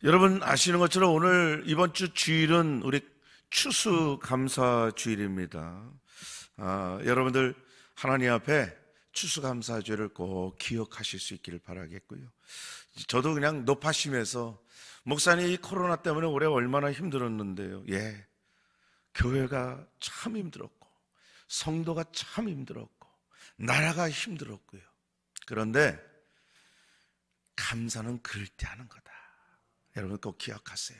여러분 아시는 것처럼 오늘 이번 주 주일은 우리 추수감사주일입니다. 여러분들 하나님 앞에 추수감사주일을 꼭 기억하실 수 있기를 바라겠고요. 저도 그냥 높아심에서 목사님 이 코로나 때문에 올해 얼마나 힘들었는데요. 교회가 참 힘들었고 성도가 참 힘들었고 나라가 힘들었고요. 그런데 감사는 그럴 때 하는 거다. 여러분 꼭 기억하세요.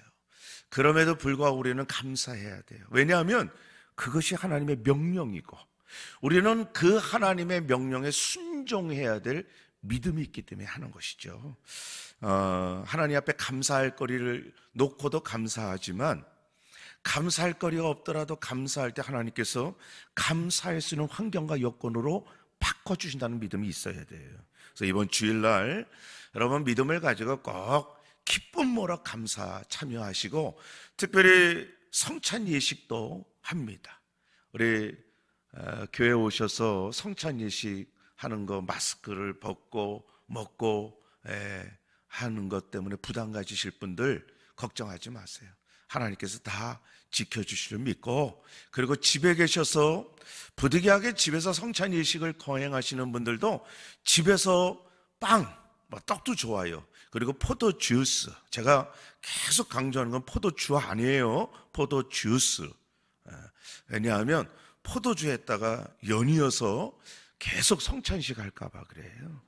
그럼에도 불구하고 우리는 감사해야 돼요. 왜냐하면 그것이 하나님의 명령이고 우리는 그 하나님의 명령에 순종해야 될 믿음이 있기 때문에 하는 것이죠. 하나님 앞에 감사할 거리를 놓고도 감사하지만 감사할 거리가 없더라도 감사할 때 하나님께서 감사할 수 있는 환경과 여건으로 바꿔주신다는 믿음이 있어야 돼요. 그래서 이번 주일날 여러분 믿음을 가지고 꼭 기쁨 모라 감사 참여하시고 특별히 성찬 예식도 합니다. 우리 교회 오셔서 성찬 예식 하는 거 마스크를 벗고 먹고 하는 것 때문에 부담 가지실 분들 걱정하지 마세요. 하나님께서 다 지켜주시를 믿고, 그리고 집에 계셔서 부득이하게 집에서 성찬 예식을 거행하시는 분들도 집에서 빵, 떡도 좋아요. 그리고 포도 주스, 제가 계속 강조하는 건 포도주 아니에요. 포도 주스. 왜냐하면 포도주에다가 연이어서 계속 성찬식 할까봐 그래요.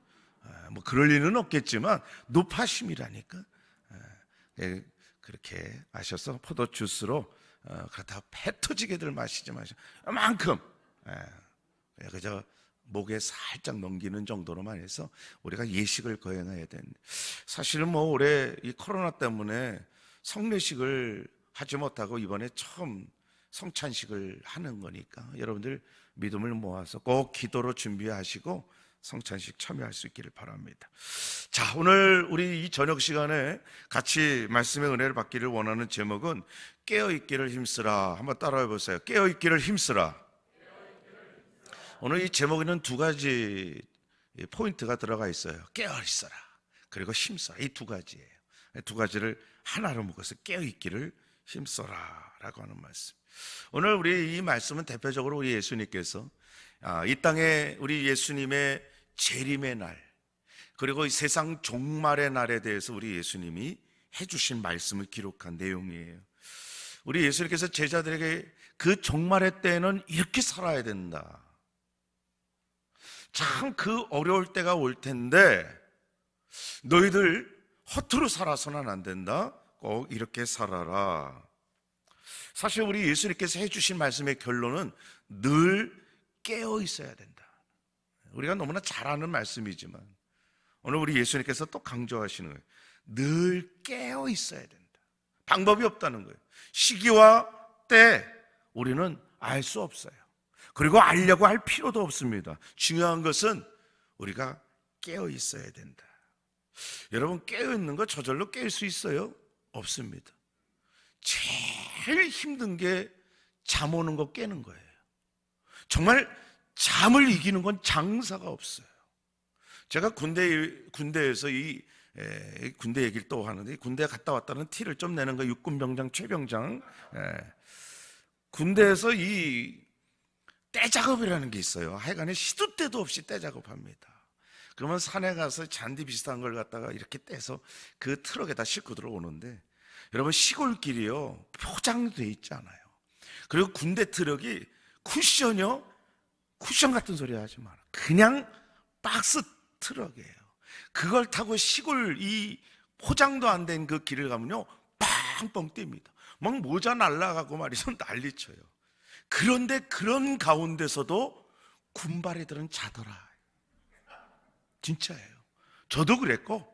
그럴 일은 없겠지만 노파심이라니까. 그렇게 마셔서 포도 주스로 그렇다고 배 터지게들 마시지 마시고 만큼 그저 목에 살짝 넘기는 정도로만 해서 우리가 예식을 거행해야 되는데, 사실은 올해 이 코로나 때문에 성례식을 하지 못하고 이번에 처음 성찬식을 하는 거니까 여러분들 믿음을 모아서 꼭 기도로 준비하시고 성찬식 참여할 수 있기를 바랍니다. 자, 오늘 우리 이 저녁 시간에 같이 말씀의 은혜를 받기를 원하는 제목은 깨어있기를 힘쓰라. 한번 따라해 보세요. 깨어있기를 힘쓰라. 오늘 이 제목에는 두 가지 포인트가 들어가 있어요. 깨어있어라 그리고 힘써라. 이 두 가지예요. 두 가지를 하나로 묶어서 깨어있기를 힘써라 라고 하는 말씀. 오늘 우리 이 말씀은 대표적으로 우리 예수님께서 이 땅에 우리 예수님의 재림의 날, 그리고 이 세상 종말의 날에 대해서 우리 예수님이 해주신 말씀을 기록한 내용이에요. 우리 예수님께서 제자들에게 그 종말의 때에는 이렇게 살아야 된다, 참 그 어려울 때가 올 텐데 너희들 허투루 살아서는 안 된다, 꼭 이렇게 살아라. 사실 우리 예수님께서 해주신 말씀의 결론은 늘 깨어 있어야 된다. 우리가 너무나 잘 아는 말씀이지만 오늘 우리 예수님께서 또 강조하시는 거예요. 늘 깨어 있어야 된다. 방법이 없다는 거예요. 시기와 때 우리는 알 수 없어요. 그리고 알려고 할 필요도 없습니다. 중요한 것은 우리가 깨어 있어야 된다. 여러분, 깨어 있는 거 저절로 깰 수 있어요? 없습니다. 제일 힘든 게 잠 오는 거 깨는 거예요. 정말 잠을 이기는 건 장사가 없어요. 제가 군대에서 군대 얘기를 또 하는데, 군대 갔다 왔다는 티를 좀 내는 거, 육군병장 최병장. 군대에서 이 떼작업이라는 게 있어요. 하여간에 시도 때도 없이 떼작업합니다. 그러면 산에 가서 잔디 비슷한 걸 갖다가 이렇게 떼서 그 트럭에다 싣고 들어오는데, 여러분 시골길이요 포장돼 있지 않아요. 그리고 군대 트럭이 쿠션이요, 쿠션 같은 소리 하지 마라. 그냥 박스 트럭이에요. 그걸 타고 시골 이 포장도 안 된 그 길을 가면요 뻥뻥 뜁니다. 막 모자 날라가고 말이죠, 난리쳐요. 그런데 그런 가운데서도 군바리들은 자더라. 진짜예요. 저도 그랬고,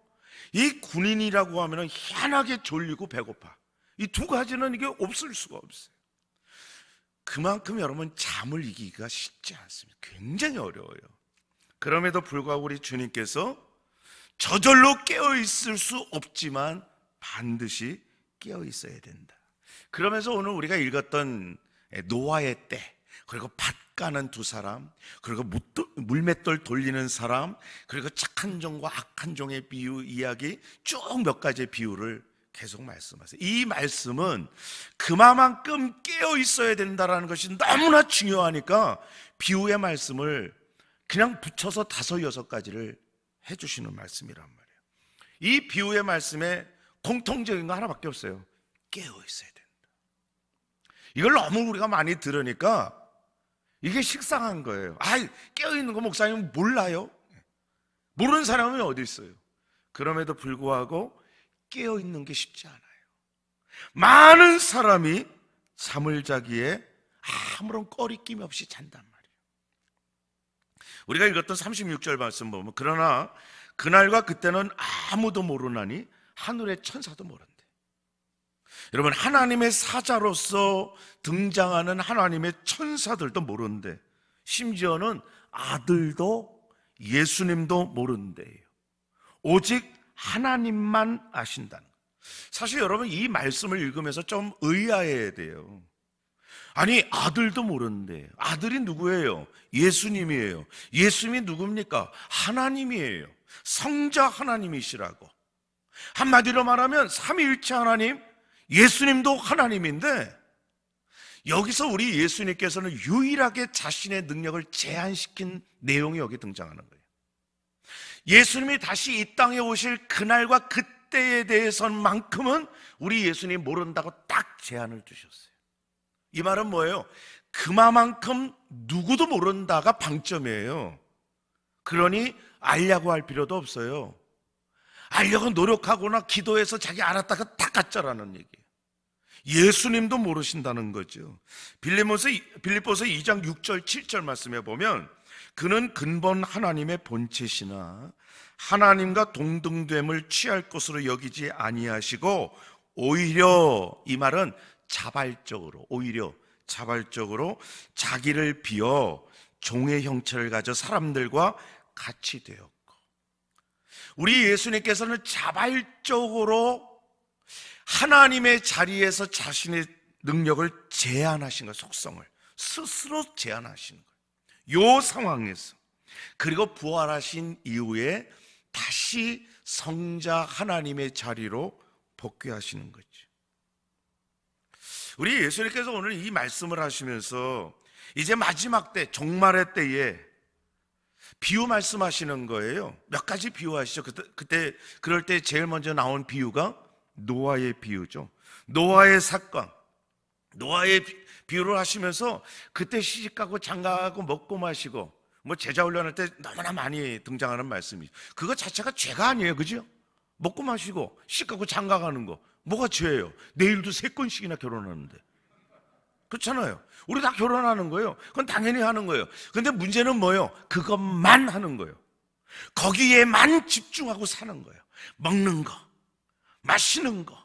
이 군인이라고 하면 희한하게 졸리고 배고파. 이 두 가지는 이게 없을 수가 없어요. 그만큼 여러분 잠을 이기기가 쉽지 않습니다. 굉장히 어려워요. 그럼에도 불구하고 우리 주님께서 저절로 깨어있을 수 없지만 반드시 깨어있어야 된다. 그러면서 오늘 우리가 읽었던 노아의 때, 그리고 밭 가는 두 사람, 그리고 물맷돌 돌리는 사람, 그리고 착한 종과 악한 종의 비유 이야기 쭉 몇 가지의 비유를 계속 말씀하세요. 이 말씀은 그만큼 깨어 있어야 된다는 것이 너무나 중요하니까 비유의 말씀을 그냥 붙여서 5, 6가지를 해주시는 말씀이란 말이에요. 이 비유의 말씀에 공통적인 거 하나밖에 없어요. 깨어 있어야 된다. 이걸 너무 우리가 많이 들으니까 이게 식상한 거예요. 깨어 있는 거 목사님 몰라요? 모르는 사람은 어디 있어요? 그럼에도 불구하고 깨어 있는 게 쉽지 않아요. 많은 사람이 잠을 자기에 아무런 꺼리낌 없이 잔단 말이에요. 우리가 읽었던 36절 말씀 보면 그러나 그날과 그때는 아무도 모르나니 하늘의 천사도 모른대. 여러분, 하나님의 사자로서 등장하는 하나님의 천사들도 모른대. 심지어는 아들도 예수님도 모른대요. 오직 하나님만 아신다는 거예요. 사실 여러분, 이 말씀을 읽으면서 좀 의아해야 돼요. 아니, 아들도 모르는데 아들이 누구예요? 예수님이에요. 예수님이 누굽니까? 하나님이에요. 성자 하나님이시라고. 한마디로 말하면 삼위일체 하나님, 예수님도 하나님인데 여기서 우리 예수님께서는 유일하게 자신의 능력을 제한시킨 내용이 여기 등장하는 거예요. 예수님이 다시 이 땅에 오실 그날과 그때에 대해서만큼은 우리 예수님 모른다고 딱 제한을 두셨어요. 이 말은 뭐예요? 그만큼 누구도 모른다가 방점이에요. 그러니 알려고 할 필요도 없어요. 알려고 노력하거나 기도해서 자기 알았다가 딱 가짜라는 얘기예요. 예수님도 모르신다는 거죠. 빌립보서 2장 6절 7절 말씀에 보면 그는 근본 하나님의 본체시나 하나님과 동등됨을 취할 것으로 여기지 아니하시고 오히려, 이 말은 오히려 자발적으로 자기를 비워 종의 형체를 가져 사람들과 같이 되었고, 우리 예수님께서는 자발적으로 하나님의 자리에서 자신의 능력을 제한하신 거예요. 속성을 스스로 제한하신 거예요. 이 상황에서, 그리고 부활하신 이후에 다시 성자 하나님의 자리로 복귀하시는 거죠. 우리 예수님께서 오늘 이 말씀을 하시면서 이제 마지막 때, 종말의 때에 비유 말씀하시는 거예요. 몇 가지 비유하시죠. 그럴 때 제일 먼저 나온 비유가 노아의 비유죠. 노아의 사건, 노아의 비유를 하시면서 그때 시집가고 장가가고 먹고 마시고 제자 훈련할 때 너무나 많이 등장하는 말씀이죠. 그거 자체가 죄가 아니에요, 그죠? 먹고 마시고 시집가고 장가가는 거 뭐가 죄예요? 내일도 3건씩이나 결혼하는데. 그렇잖아요. 우리 다 결혼하는 거예요. 그건 당연히 하는 거예요. 근데 문제는 뭐예요? 그것만 하는 거예요. 거기에만 집중하고 사는 거예요. 먹는 거, 마시는 거,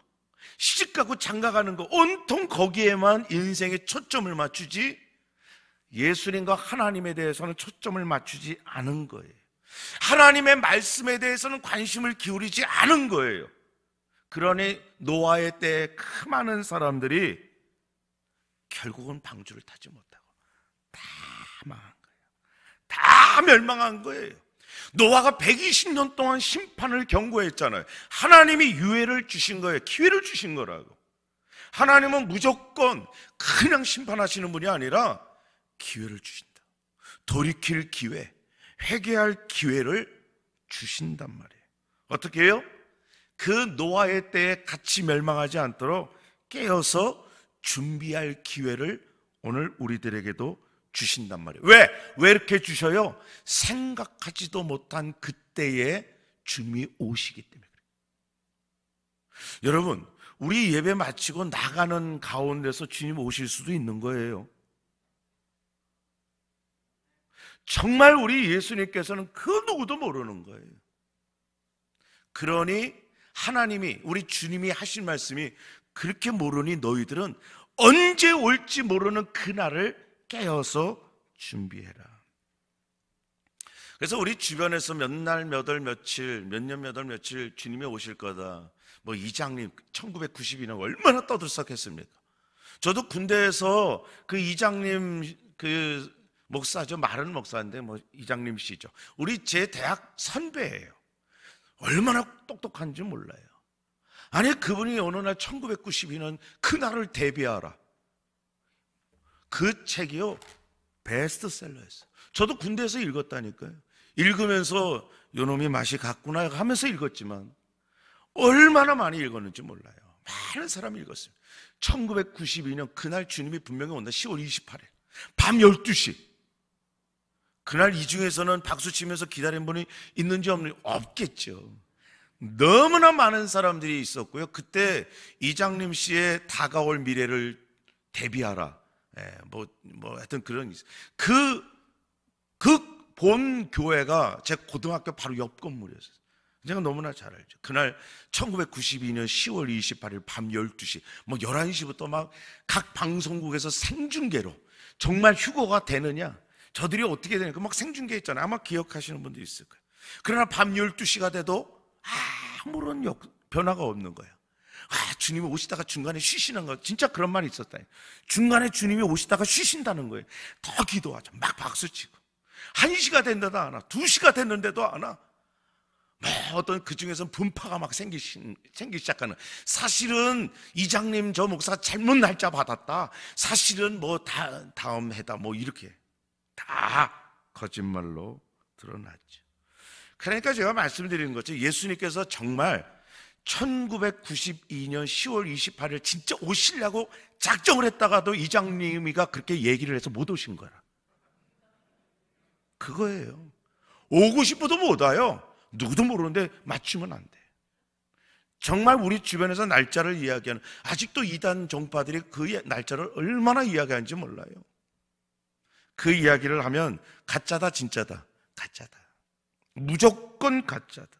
시집가고 장가가는 거, 온통 거기에만 인생의 초점을 맞추지 예수님과 하나님에 대해서는 초점을 맞추지 않은 거예요. 하나님의 말씀에 대해서는 관심을 기울이지 않은 거예요. 그러니 노아의 때에 그 많은 사람들이 결국은 방주를 타지 못하고 다 망한 거예요. 다 멸망한 거예요. 노아가 120년 동안 심판을 경고했잖아요. 하나님이 유예를 주신 거예요. 기회를 주신 거라고. 하나님은 무조건 그냥 심판하시는 분이 아니라 기회를 주신다. 돌이킬 기회, 회개할 기회를 주신단 말이에요. 어떻게 해요? 그 노아의 때에 같이 멸망하지 않도록 깨어서 준비할 기회를 오늘 우리들에게도 주신단 말이에요. 왜 이렇게 주셔요? 생각하지도 못한 그때에 주님이 오시기 때문에 그래요. 여러분, 우리 예배 마치고 나가는 가운데서 주님 오실 수도 있는 거예요. 정말 우리 예수님께서는 그 누구도 모르는 거예요. 그러니 하나님이, 우리 주님이 하신 말씀이 그렇게 모르니 너희들은 언제 올지 모르는 그날을 깨어서 준비해라. 그래서 우리 주변에서 몇 날, 몇 월, 며칠, 몇 년, 몇 월, 며칠 주님이 오실 거다. 이장님 1992년 얼마나 떠들썩했습니까? 저도 군대에서 그 이장님 그 목사죠. 마른 목사인데 이장님 씨죠. 우리 제 대학 선배예요. 얼마나 똑똑한지 몰라요. 아니, 그분이 어느 날 1992년 그날을 대비하라, 그 책이요 베스트셀러였어요. 저도 군대에서 읽었다니까요. 읽으면서 요놈이 맛이 갔구나 하면서 읽었지만 얼마나 많이 읽었는지 몰라요. 많은 사람이 읽었어요. 1992년 그날 주님이 분명히 온다. 10월 28일 밤 12시. 그날 이 중에서는 박수치면서 기다린 분이 있는지 없겠죠. 너무나 많은 사람들이 있었고요. 그때 이장림 씨의 다가올 미래를 대비하라, 하여튼 그런, 본 교회가 제 고등학교 바로 옆 건물이었어요. 제가 너무나 잘 알죠. 그날 1992년 10월 28일 밤 12시, 11시부터 막 각 방송국에서 생중계로, 정말 휴거가 되느냐, 저들이 어떻게 되느냐, 막 생중계 했잖아요. 아마 기억하시는 분도 있을 거예요. 그러나 밤 12시가 돼도 아무런 변화가 없는 거예요. 주님이 오시다가 중간에 쉬시는 거, 진짜 그런 말이 있었다. 중간에 주님이 오시다가 쉬신다는 거예요. 더 기도하자. 막 박수치고. 1시가 된데도 안 와. 2시가 됐는데도 안 와. 어떤 그 중에서는 분파가 막 생기기 시작하는. 사실은 이장님 저 목사 잘못 날짜 받았다. 사실은 다음 해다 이렇게 다 거짓말로 드러났죠. 그러니까 제가 말씀드리는 거죠. 예수님께서 정말 1992년 10월 28일 진짜 오시려고 작정을 했다가도 이장님이가 그렇게 얘기를 해서 못 오신 거라. 그거예요. 오고 싶어도 못 와요. 누구도 모르는데 맞추면 안 돼. 정말 우리 주변에서 날짜를 이야기하는, 아직도 이단 종파들이 그 날짜를 얼마나 이야기하는지 몰라요. 그 이야기를 하면 가짜다 진짜다, 가짜다, 무조건 가짜다.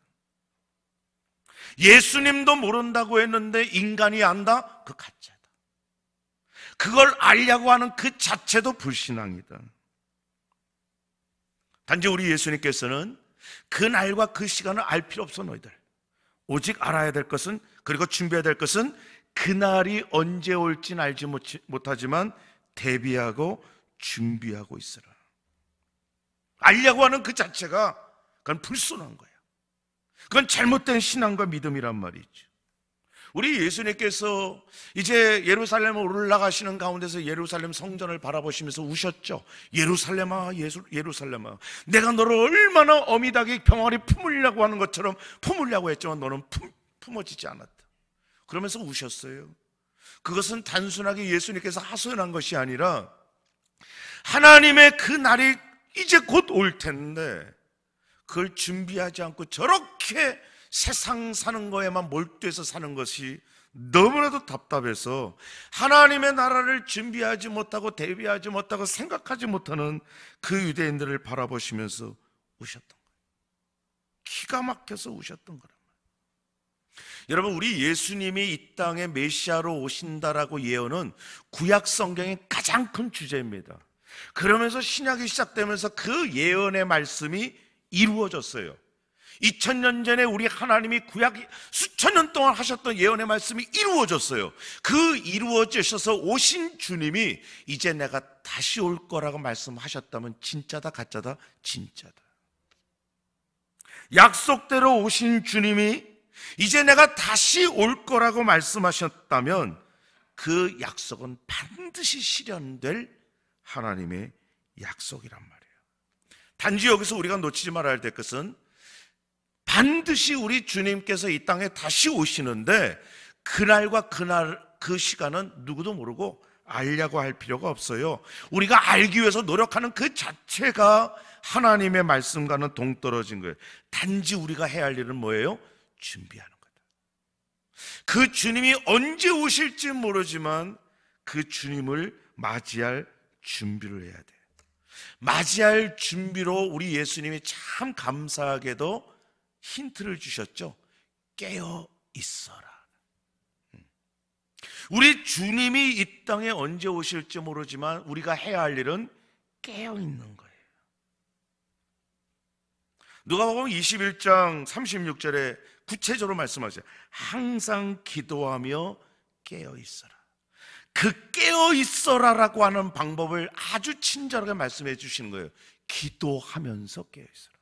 예수님도 모른다고 했는데 인간이 안다? 그 가짜다. 그걸 알려고 하는 그 자체도 불신앙이다. 단지 우리 예수님께서는 그 날과 그 시간을 알 필요 없어. 너희들 오직 알아야 될 것은, 그리고 준비해야 될 것은, 그날이 언제 올지는 알지 못하지만 대비하고 준비하고 있으라. 알려고 하는 그 자체가 그건 불순한 거예요. 그건 잘못된 신앙과 믿음이란 말이죠. 우리 예수님께서 이제 예루살렘을 올라가시는 가운데서 예루살렘 성전을 바라보시면서 우셨죠. 예루살렘아, 예루살렘아, 내가 너를 얼마나 어미닭이 병아리 품으려고 하는 것처럼 품으려고 했지만 너는 품어지지 않았다. 그러면서 우셨어요. 그것은 단순하게 예수님께서 하소연한 것이 아니라 하나님의 그 날이 이제 곧 올 텐데 그걸 준비하지 않고 저렇게 세상 사는 거에만 몰두해서 사는 것이 너무나도 답답해서 하나님의 나라를 준비하지 못하고 대비하지 못하고 생각하지 못하는 그 유대인들을 바라보시면서 우셨던 거예요. 기가 막혀서 우셨던 거란 말이에요. 여러분, 우리 예수님이 이 땅에 메시아로 오신다라고 예언은 구약 성경의 가장 큰 주제입니다. 그러면서 신약이 시작되면서 그 예언의 말씀이 이루어졌어요. 2000년 전에 우리 하나님이 구약 수천 년 동안 하셨던 예언의 말씀이 이루어졌어요. 그 이루어지셔서 오신 주님이 이제 내가 다시 올 거라고 말씀하셨다면 진짜다 가짜다? 진짜다. 약속대로 오신 주님이 이제 내가 다시 올 거라고 말씀하셨다면 그 약속은 반드시 실현될 하나님의 약속이란 말이에요. 단지 여기서 우리가 놓치지 말아야 될 것은 반드시 우리 주님께서 이 땅에 다시 오시는데 그날과 그 시간은 누구도 모르고 알려고 할 필요가 없어요. 우리가 알기 위해서 노력하는 그 자체가 하나님의 말씀과는 동떨어진 거예요. 단지 우리가 해야 할 일은 뭐예요? 준비하는 거다. 그 주님이 언제 오실지 모르지만 그 주님을 맞이할 준비를 해야 돼요. 맞이할 준비로 우리 예수님이 참 감사하게도 힌트를 주셨죠. 깨어 있어라. 우리 주님이 이 땅에 언제 오실지 모르지만 우리가 해야 할 일은 깨어 있는 거예요. 누가복음 21장 36절에 구체적으로 말씀하세요. 항상 기도하며 깨어 있어라. 그 깨어 있어라라고 하는 방법을 아주 친절하게 말씀해 주시는 거예요. 기도하면서 깨어 있어라.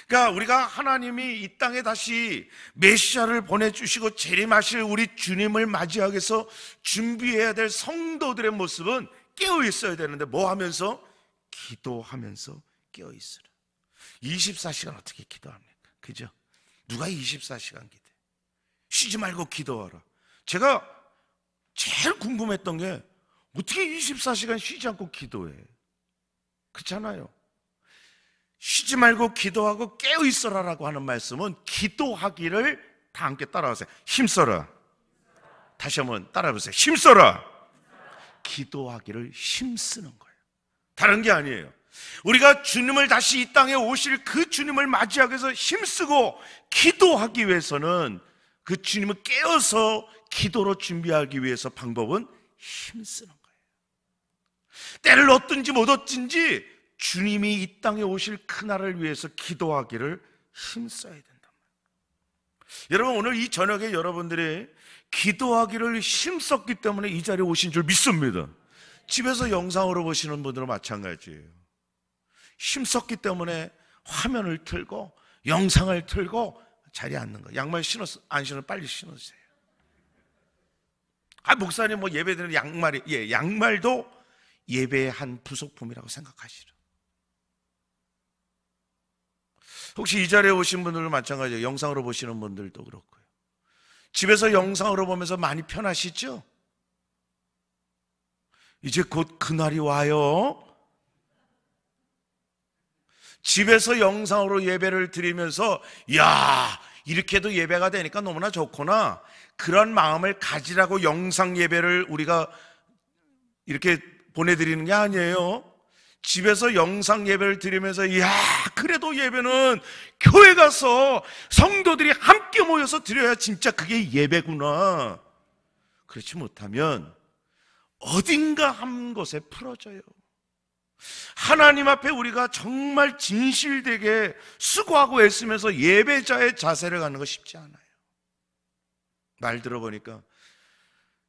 그러니까 우리가 하나님이 이 땅에 다시 메시아를 보내주시고 재림하실 우리 주님을 맞이하기 위해서 준비해야 될 성도들의 모습은 깨어 있어야 되는데 뭐 하면서? 기도하면서 깨어 있으라. 24시간 어떻게 기도합니까? 그죠? 누가 24시간 기도해? 쉬지 말고 기도하라. 제가 제일 궁금했던 게 어떻게 24시간 쉬지 않고 기도해? 그렇잖아요. 쉬지 말고 기도하고 깨어 있어라라고 하는 말씀은 기도하기를 다 함께 따라하세요. 힘써라. 다시 한번 따라해보세요. 힘써라. 기도하기를 힘쓰는 거예요. 다른 게 아니에요. 우리가 주님을 다시 이 땅에 오실 그 주님을 맞이하기 위해서 힘쓰고 기도하기 위해서는 그 주님을 깨어서 기도로 준비하기 위해서 방법은 힘쓰는 거예요. 때를 얻든지 못 얻든지 주님이 이 땅에 오실 그날을 위해서 기도하기를 힘써야 된단 말이에요. 여러분, 오늘 이 저녁에 여러분들이 기도하기를 힘썼기 때문에 이 자리에 오신 줄 믿습니다. 집에서 영상으로 보시는 분들은 마찬가지예요. 힘썼기 때문에 화면을 틀고 영상을 틀고 자리에 앉는 거예요. 양말 안 신으면 빨리 신으세요. 목사님 뭐 예배 드리는 양말이, 양말도 예배의 한 부속품이라고 생각하시죠. 혹시 이 자리에 오신 분들도 마찬가지예요. 영상으로 보시는 분들도 그렇고요. 집에서 영상으로 보면서 많이 편하시죠? 이제 곧 그날이 와요. 집에서 영상으로 예배를 드리면서 야, 이렇게도 예배가 되니까 너무나 좋구나, 그런 마음을 가지라고 영상 예배를 우리가 이렇게 보내드리는 게 아니에요. 집에서 영상 예배를 드리면서 야, 그래도 예배는 교회 가서 성도들이 함께 모여서 드려야 진짜 그게 예배구나. 그렇지 못하면 어딘가 한 곳에 풀어져요. 하나님 앞에 우리가 정말 진실되게 수고하고 애쓰면서 예배자의 자세를 갖는 거 쉽지 않아요. 말 들어보니까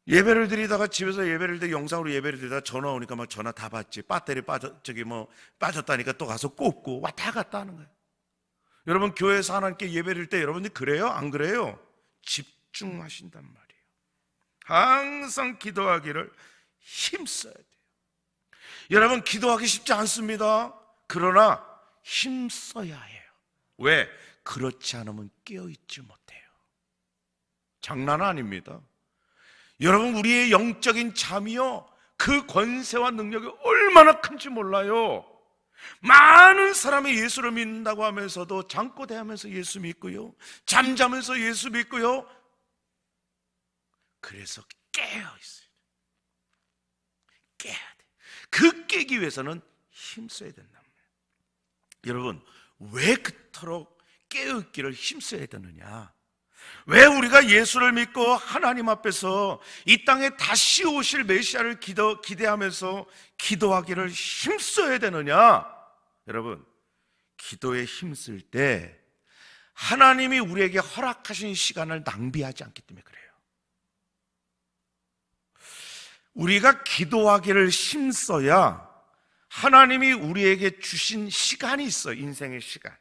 예배를 드리다가 집에서 예배를 드리다 영상으로 예배를 드리다가 전화 오니까 막 전화 다 받지. 배터리 빠졌다니까 또 가서 꽂고 왔다 갔다 하는 거예요. 여러분, 교회에서 하나님께 예배를 드릴 때 여러분들 그래요? 안 그래요? 집중하신단 말이에요. 항상 기도하기를 힘써야 돼요. 여러분, 기도하기 쉽지 않습니다. 그러나 힘써야 해요. 왜? 그렇지 않으면 깨어있지 못해요. 장난 아닙니다. 여러분, 우리의 영적인 잠이요, 그 권세와 능력이 얼마나 큰지 몰라요. 많은 사람이 예수를 믿는다고 하면서도 잠꼬대하면서 예수 믿고요, 잠자면서 예수 믿고요. 그래서 깨어있어요. 깨야 돼. 그 깨기 위해서는 힘써야 된단 말이에요. 여러분, 왜 그토록 깨어있기를 힘써야 되느냐? 왜 우리가 예수를 믿고 하나님 앞에서 이 땅에 다시 오실 메시아를 기대하면서 기도하기를 힘써야 되느냐? 여러분, 기도에 힘쓸 때 하나님이 우리에게 허락하신 시간을 낭비하지 않기 때문에 그래요. 우리가 기도하기를 힘써야 하나님이 우리에게 주신 시간이 있어요. 인생의 시간.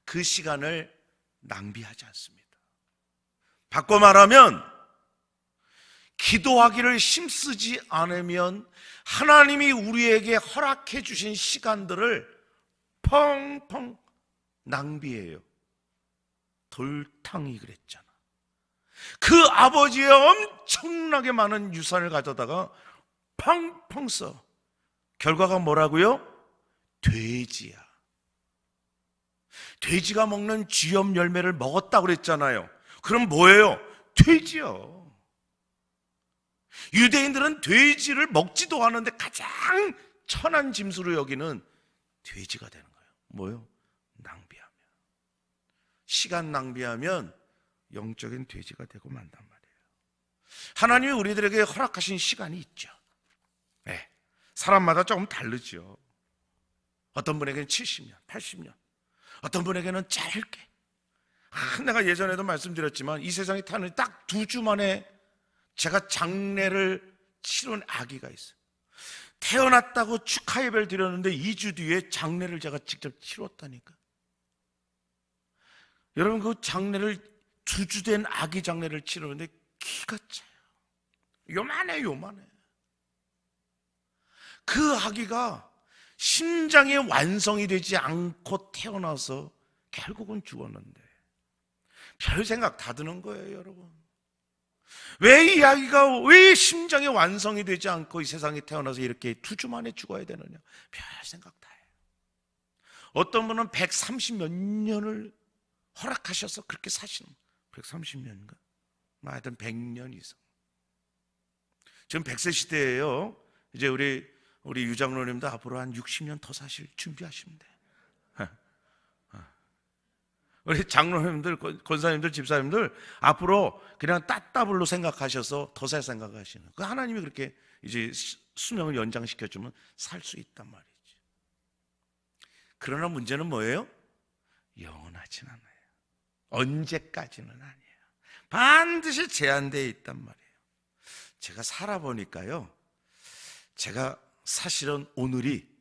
그 시간을 낭비하지 않습니다. 바꿔 말하면 기도하기를 힘쓰지 않으면 하나님이 우리에게 허락해 주신 시간들을 펑펑 낭비해요. 돌탕이 그랬잖아. 그 아버지의 엄청나게 많은 유산을 가져다가 펑펑 써. 결과가 뭐라고요? 돼지야. 돼지가 먹는 쥐염 열매를 먹었다고 그랬잖아요. 그럼 뭐예요? 돼지요. 유대인들은 돼지를 먹지도 않는데 가장 천한 짐수로 여기는 돼지가 되는 거예요. 뭐요? 낭비하면. 시간 낭비하면 영적인 돼지가 되고 만단 말이에요. 하나님이 우리들에게 허락하신 시간이 있죠. 네. 사람마다 조금 다르죠. 어떤 분에게는 70년, 80년, 어떤 분에게는 짧게. 내가 예전에도 말씀드렸지만 이 세상에 타는 딱 2주 만에 제가 장례를 치른 아기가 있어요. 태어났다고 축하 예배를 드렸는데 2주 뒤에 장례를 제가 직접 치렀다니까. 여러분 그 장례를 2주 된 아기 장례를 치르는데 키가 차요. 요만해. 그 아기가 심장이 완성이 되지 않고 태어나서 결국은 죽었는데 별 생각 다 드는 거예요, 여러분. 왜 이 아기가 왜 심장이 완성이 되지 않고 이 세상에 태어나서 이렇게 2주 만에 죽어야 되느냐, 별 생각 다 해요. 어떤 분은 130몇 년을 허락하셔서 그렇게 사시는, 130년인가? 하여튼 100년 이상. 지금 100세 시대예요. 이제 우리 유장로님도 앞으로 한 60년 더 사실 준비하시면 돼. 우리 장로님들, 권사님들, 집사님들 앞으로 그냥 따따블로 생각하셔서 더 살 생각하시는, 그 하나님이 그렇게 이제 수명을 연장시켜주면 살 수 있단 말이지. 그러나 문제는 뭐예요? 영원하진 않아요. 언제까지는 아니에요. 반드시 제한되어 있단 말이에요. 제가 살아보니까요, 제가 사실은 오늘이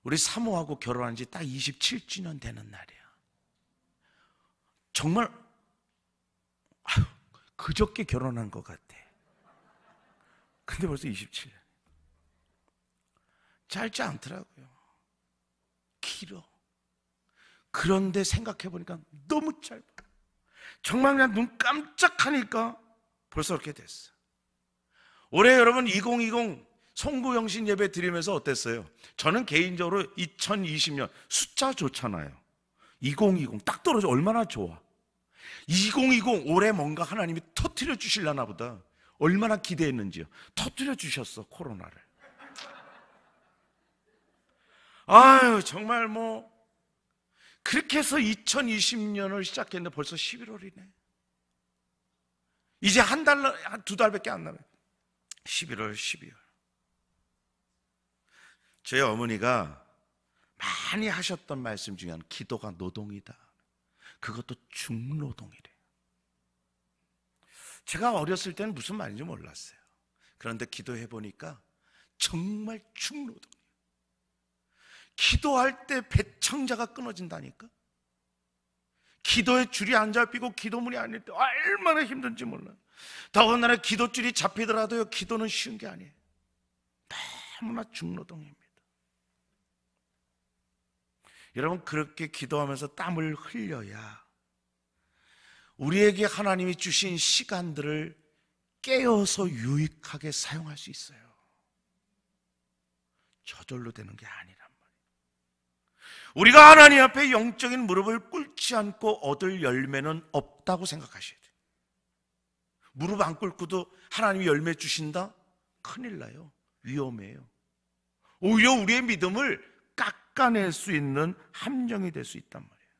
우리 사모하고 결혼한 지 딱 27주년 되는 날이에요. 정말 그저께 결혼한 것 같아. 근데 벌써 27년. 짧지 않더라고요. 길어. 그런데 생각해보니까 너무 짧아. 정말 그냥 눈 깜짝하니까 벌써 그렇게 됐어. 올해 여러분 2020 송구영신 예배 드리면서 어땠어요? 저는 개인적으로 2020년 숫자 좋잖아요. 2020 딱 떨어져. 얼마나 좋아. 2020 올해 뭔가 하나님이 터뜨려 주시려나 보다. 얼마나 기대했는지요. 터뜨려 주셨어, 코로나를. 아유, 정말 뭐 그렇게 해서 2020년을 시작했는데 벌써 11월이네. 이제 한 2달밖에 안 남아요. 11월, 12월. 저희 어머니가 많이 하셨던 말씀 중에 하나는 기도가 노동이다. 그것도 중노동이래. 제가 어렸을 때는 무슨 말인지 몰랐어요. 그런데 기도해 보니까 정말 중노동이에요. 기도할 때 배창자가 끊어진다니까. 기도에 줄이 안 잡히고 기도문이 아닐 때 얼마나 힘든지 몰라요. 더군다나 기도줄이 잡히더라도요, 기도는 쉬운 게 아니에요. 너무나 중노동입니다. 여러분, 그렇게 기도하면서 땀을 흘려야 우리에게 하나님이 주신 시간들을 깨어서 유익하게 사용할 수 있어요. 저절로 되는 게 아니란 말이에요. 우리가 하나님 앞에 영적인 무릎을 꿇지 않고 얻을 열매는 없다고 생각하셔야 돼요. 무릎 안 꿇고도 하나님이 열매 주신다? 큰일 나요. 위험해요. 오히려 우리의 믿음을 깎아낼 수 있는 함정이 될 수 있단 말이에요.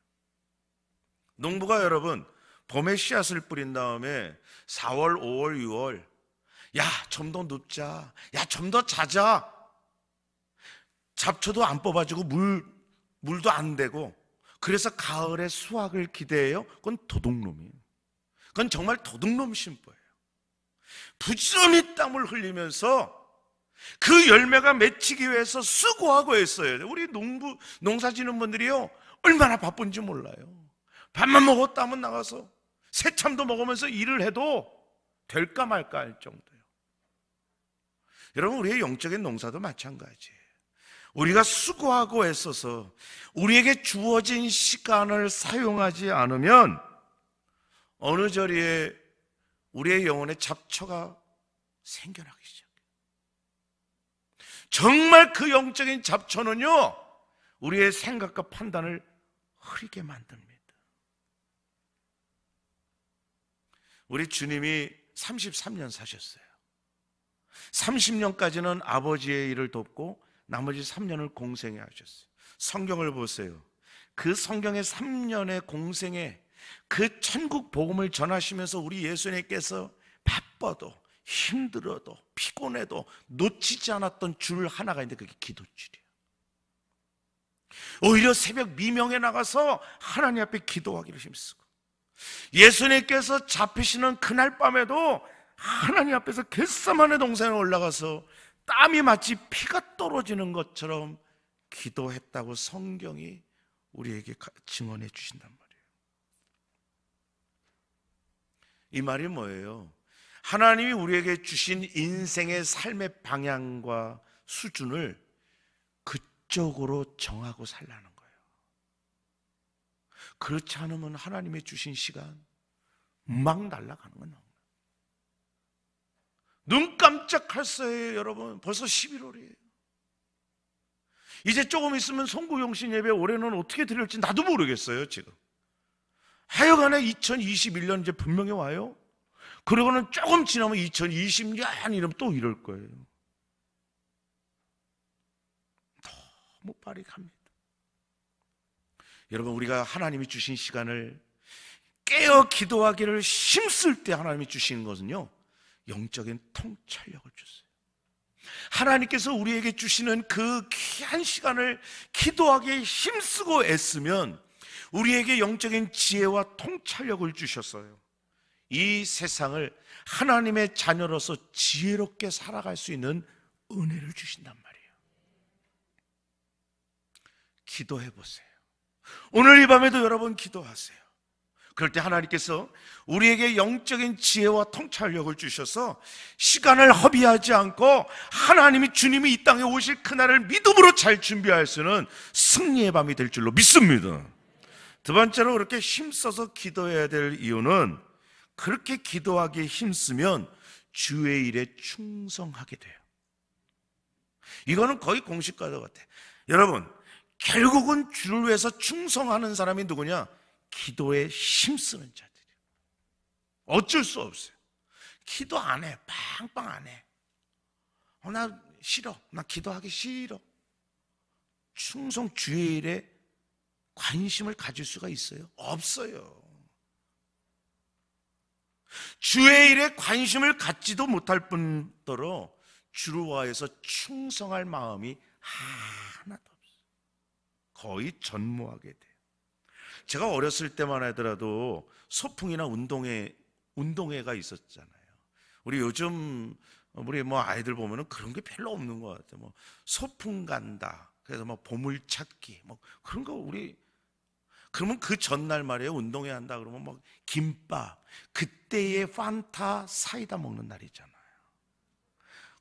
농부가 여러분 봄에 씨앗을 뿌린 다음에 4월, 5월, 6월 야, 좀 더 눕자, 야, 좀 더 자자, 잡초도 안 뽑아주고 물도 안 대고, 그래서 가을에 수확을 기대해요. 그건 도둑놈이에요. 그건 정말 도둑놈 심보예요. 부지런히 땀을 흘리면서 그 열매가 맺히기 위해서 수고하고 했어요. 우리 농사 지는 분들이요, 얼마나 바쁜지 몰라요. 밥만 먹었다면 나가서 새참도 먹으면서 일을 해도 될까 말까 할 정도예요. 여러분, 우리의 영적인 농사도 마찬가지예요. 우리가 수고하고 애써서 우리에게 주어진 시간을 사용하지 않으면 어느 자리에 우리의 영혼에 잡초가 생겨나기 시작해요. 정말 그 영적인 잡초는요, 우리의 생각과 판단을 흐리게 만듭니다. 우리 주님이 33년 사셨어요. 30년까지는 아버지의 일을 돕고 나머지 3년을 공생에 하셨어요. 성경을 보세요. 그 성경의 3년의 공생에 그 천국 복음을 전하시면서 우리 예수님께서 바빠도 힘들어도 피곤해도 놓치지 않았던 줄 하나가 있는데 그게 기도줄이에요. 오히려 새벽 미명에 나가서 하나님 앞에 기도하기를 힘쓰고, 예수님께서 잡히시는 그날 밤에도 하나님 앞에서 겟세마네 동산에 올라가서 땀이 마치 피가 떨어지는 것처럼 기도했다고 성경이 우리에게 증언해 주신단 말이에요. 이 말이 뭐예요? 하나님이 우리에게 주신 인생의 삶의 방향과 수준을 그쪽으로 정하고 살라는 거예요. 그렇지 않으면 하나님의 주신 시간 막 날아가는 거예요. 눈 깜짝할 새예요, 여러분. 벌써 11월이에요. 이제 조금 있으면 송구용신 예배 올해는 어떻게 드릴지 나도 모르겠어요, 지금. 하여간에 2021년 이제 분명히 와요. 그러고는 조금 지나면 2020년 이러면 또 이럴 거예요. 너무 빨리 갑니다. 여러분, 우리가 하나님이 주신 시간을 깨어 기도하기를 힘쓸 때 하나님이 주시는 것은요, 영적인 통찰력을 주세요. 하나님께서 우리에게 주시는 그 귀한 시간을 기도하기에 힘쓰고 애쓰면 우리에게 영적인 지혜와 통찰력을 주셨어요. 이 세상을 하나님의 자녀로서 지혜롭게 살아갈 수 있는 은혜를 주신단 말이에요. 기도해 보세요. 오늘 이 밤에도 여러분 기도하세요. 그럴 때 하나님께서 우리에게 영적인 지혜와 통찰력을 주셔서 시간을 허비하지 않고 하나님이 주님이 이 땅에 오실 그날을 믿음으로 잘 준비할 수 있는 승리의 밤이 될 줄로 믿습니다. 두 번째로 그렇게 힘써서 기도해야 될 이유는 그렇게 기도하기에 힘쓰면 주의 일에 충성하게 돼요. 이거는 거의 공식과도 같아. 여러분, 결국은 주를 위해서 충성하는 사람이 누구냐? 기도에 힘쓰는 자들이에요. 어쩔 수 없어요. 기도 안 해. 빵빵 안 해. 나 싫어. 나 기도하기 싫어. 충성 주의 일에 관심을 가질 수가 있어요? 없어요. 주의 일에 관심을 갖지도 못할 뿐더러 주를 위해서 충성할 마음이 하나도 없어요. 거의 전무하게 돼요. 제가 어렸을 때만 하더라도 소풍이나 운동회가 있었잖아요. 우리 요즘 우리 아이들 보면은 그런 게 별로 없는 것 같아요. 소풍 간다. 그래서 보물 찾기 그런 거 그러면 그 전날 말이에요. 운동회 한다 그러면 김밥, 그때의 판타 사이다 먹는 날이잖아요.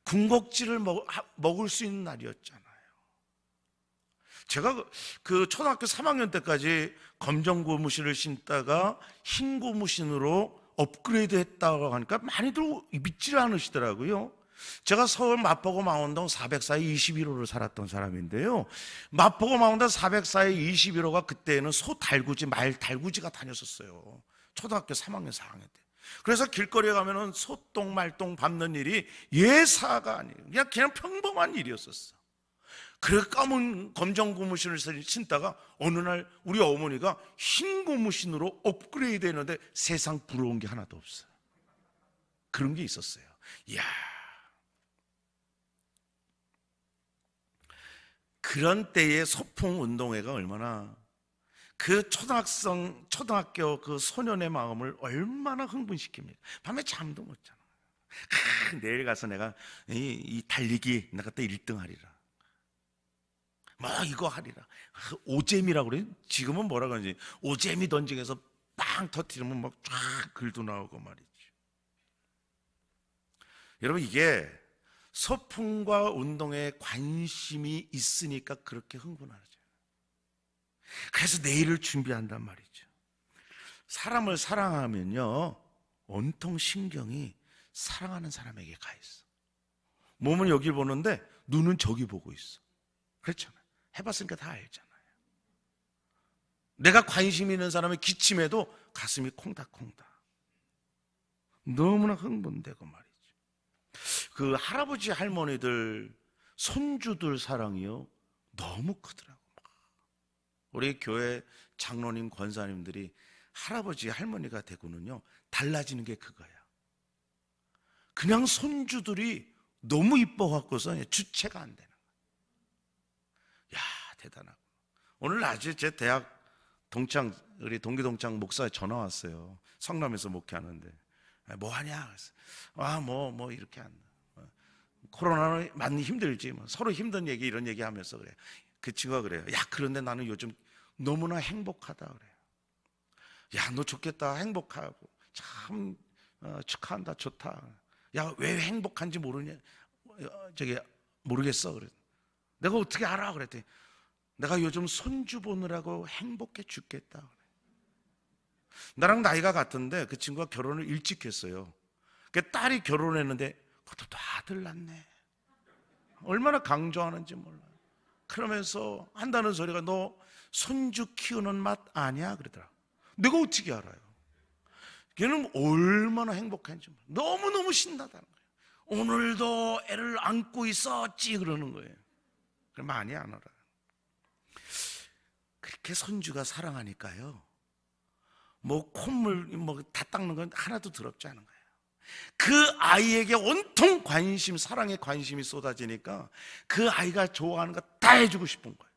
군것질을 먹을 수 있는 날이었잖아요. 제가 그 초등학교 3학년 때까지 검정 고무신을 신다가 흰 고무신으로 업그레이드 했다고 하니까 많이들 믿지를 않으시더라고요. 제가 서울 마포구 망원동 404에 21호를 살았던 사람인데요, 마포구 망원동 404에 21호가 그때는 소 달구지, 말 달구지가 다녔었어요. 초등학교 3학년 4학년 때. 그래서 길거리에 가면은 소똥 말똥 밟는 일이 예사가 아니에요. 그냥 평범한 일이었었어. 그래서 검은 검정 고무신을 신다가 어느 날 우리 어머니가 흰 고무신으로 업그레이드 했는데 세상 부러운 게 하나도 없어요. 그런 게 있었어요. 이야, 그런 때의 소풍 운동회가 얼마나 그 초등학교 그 소년의 마음을 얼마나 흥분시킵니까? 밤에 잠도 못 자요. 내일 가서 내가 이 달리기 내가 또 1등 하리라. 이거 하리라. 오재미라고 그래요. 지금은 뭐라 그러지? 오재미 던지기에서 빵 터뜨리면 쫙 글도 나오고 말이죠. 여러분, 이게 소풍과 운동에 관심이 있으니까 그렇게 흥분하죠. 그래서 내일을 준비한단 말이죠. 사람을 사랑하면요, 온통 신경이 사랑하는 사람에게 가 있어. 몸은 여길 보는데 눈은 저기 보고 있어. 그렇잖아요. 해봤으니까 다 알잖아요. 내가 관심 있는 사람의 기침에도 가슴이 콩닥콩닥. 너무나 흥분되고 말이죠. 그 할아버지 할머니들 손주들 사랑이요 너무 크더라고. 우리 교회 장로님 권사님들이 할아버지 할머니가 되고는요 달라지는 게 그거야. 그냥 손주들이 너무 이뻐갖고서 주체가 안 되는 거야. 야, 대단하고. 오늘 낮에 제 대학 동창, 우리 동기 동창 목사에 전화 왔어요. 성남에서 목회하는데 뭐 하냐? 그래서 이렇게 한다. 코로나는 많이 힘들지. 서로 힘든 얘기 이런 얘기 하면서 그래. 그 친구가 그래요. 야, 그런데 나는 요즘 너무나 행복하다 그래요. 야, 너 좋겠다. 행복하고 참 축하한다, 좋다. 야, 왜 행복한지 모르냐? 모르겠어. 그래. 내가 어떻게 알아? 그랬더니 내가 요즘 손주 보느라고 행복해 죽겠다. 그래. 나랑 나이가 같은데 그 친구가 결혼을 일찍 했어요. 그 딸이 결혼했는데 그것도 또 아들 낳네. 얼마나 강조하는지 몰라. 그러면서 한다는 소리가 너 손주 키우는 맛 아냐? 그러더라. 내가 어떻게 알아요? 걔는 얼마나 행복한지 몰라. 너무너무 신나다는 거예요. 오늘도 애를 안고 있었지 그러는 거예요. 그럼 많이 안 알아. 그렇게 손주가 사랑하니까요, 뭐 콧물 다 닦는 건 하나도 더럽지 않은 거예요. 그 아이에게 온통 관심, 사랑의 관심이 쏟아지니까 그 아이가 좋아하는 거 다 해주고 싶은 거예요.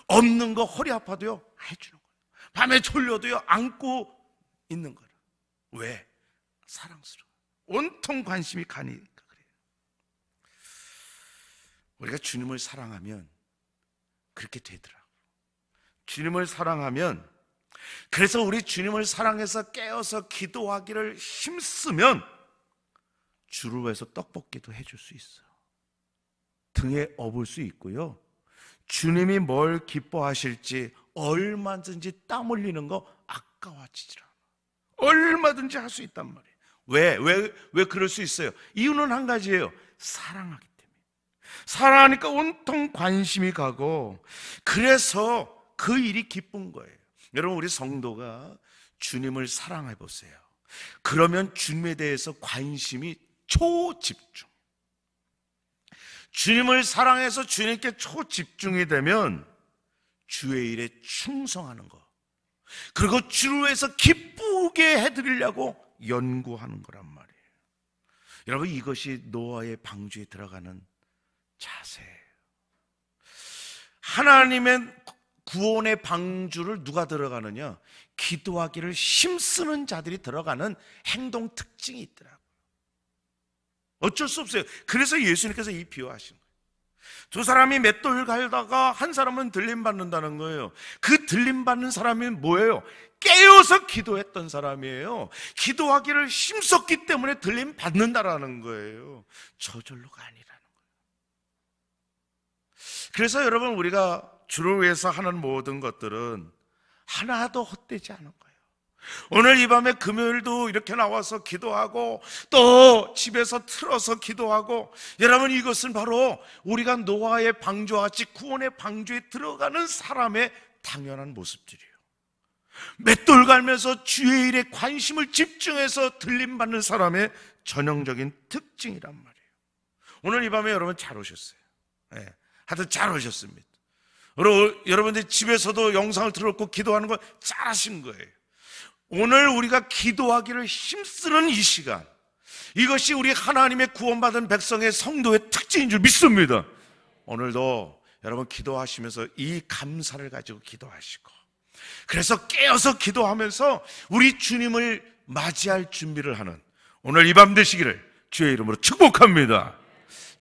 없는 거 허리 아파도요 해주는 거예요. 밤에 졸려도요 안고 있는 거예요. 왜? 사랑스러워. 온통 관심이 가니까 그래요. 우리가 주님을 사랑하면 그렇게 되더라고요. 주님을 사랑하면, 그래서 우리 주님을 사랑해서 깨어서 기도하기를 힘쓰면 주를 위해서 떡볶이도 해줄 수 있어요. 등에 업을 수 있고요, 주님이 뭘 기뻐하실지 얼마든지 땀 흘리는 거 아까워지질 않아. 얼마든지 할 수 있단 말이에요. 왜 그럴 수 있어요? 이유는 한 가지예요. 사랑하기 때문에. 사랑하니까 온통 관심이 가고, 그래서 그 일이 기쁜 거예요. 여러분, 우리 성도가 주님을 사랑해 보세요. 그러면 주님에 대해서 관심이 초집중. 주님을 사랑해서 주님께 초집중이 되면 주의 일에 충성하는 거, 그리고 주를 위해서 기쁘게 해드리려고 연구하는 거란 말이에요. 여러분, 이것이 노아의 방주에 들어가는 자세예요. 하나님의 구원의 방주를 누가 들어가느냐? 기도하기를 힘쓰는 자들이 들어가는 행동 특징이 있더라고요. 어쩔 수 없어요. 그래서 예수님께서 이 비유하신 거예요. 두 사람이 맷돌 갈다가 한 사람은 들림 받는다는 거예요. 그 들림 받는 사람이 뭐예요? 깨어서 기도했던 사람이에요. 기도하기를 힘썼기 때문에 들림 받는다라는 거예요. 저절로가 아니라는 거예요. 그래서 여러분, 우리가 주를 위해서 하는 모든 것들은 하나도 헛되지 않은 거예요. 오늘 이 밤에 금요일도 이렇게 나와서 기도하고 또 집에서 틀어서 기도하고, 여러분, 이것은 바로 우리가 노아의 방주와 같이 구원의 방주에 들어가는 사람의 당연한 모습들이에요. 맷돌 갈면서 주의 일에 관심을 집중해서 들림받는 사람의 전형적인 특징이란 말이에요. 오늘 이 밤에 여러분 잘 오셨어요. 네, 하여튼 잘 오셨습니다. 여러분들 집에서도 영상을 틀어놓고 기도하는 거 잘하신 거예요. 오늘 우리가 기도하기를 힘쓰는 이 시간, 이것이 우리 하나님의 구원받은 백성의 성도의 특징인 줄 믿습니다. 오늘도 여러분 기도하시면서 이 감사를 가지고 기도하시고, 그래서 깨어서 기도하면서 우리 주님을 맞이할 준비를 하는 오늘 이 밤 되시기를 주의 이름으로 축복합니다.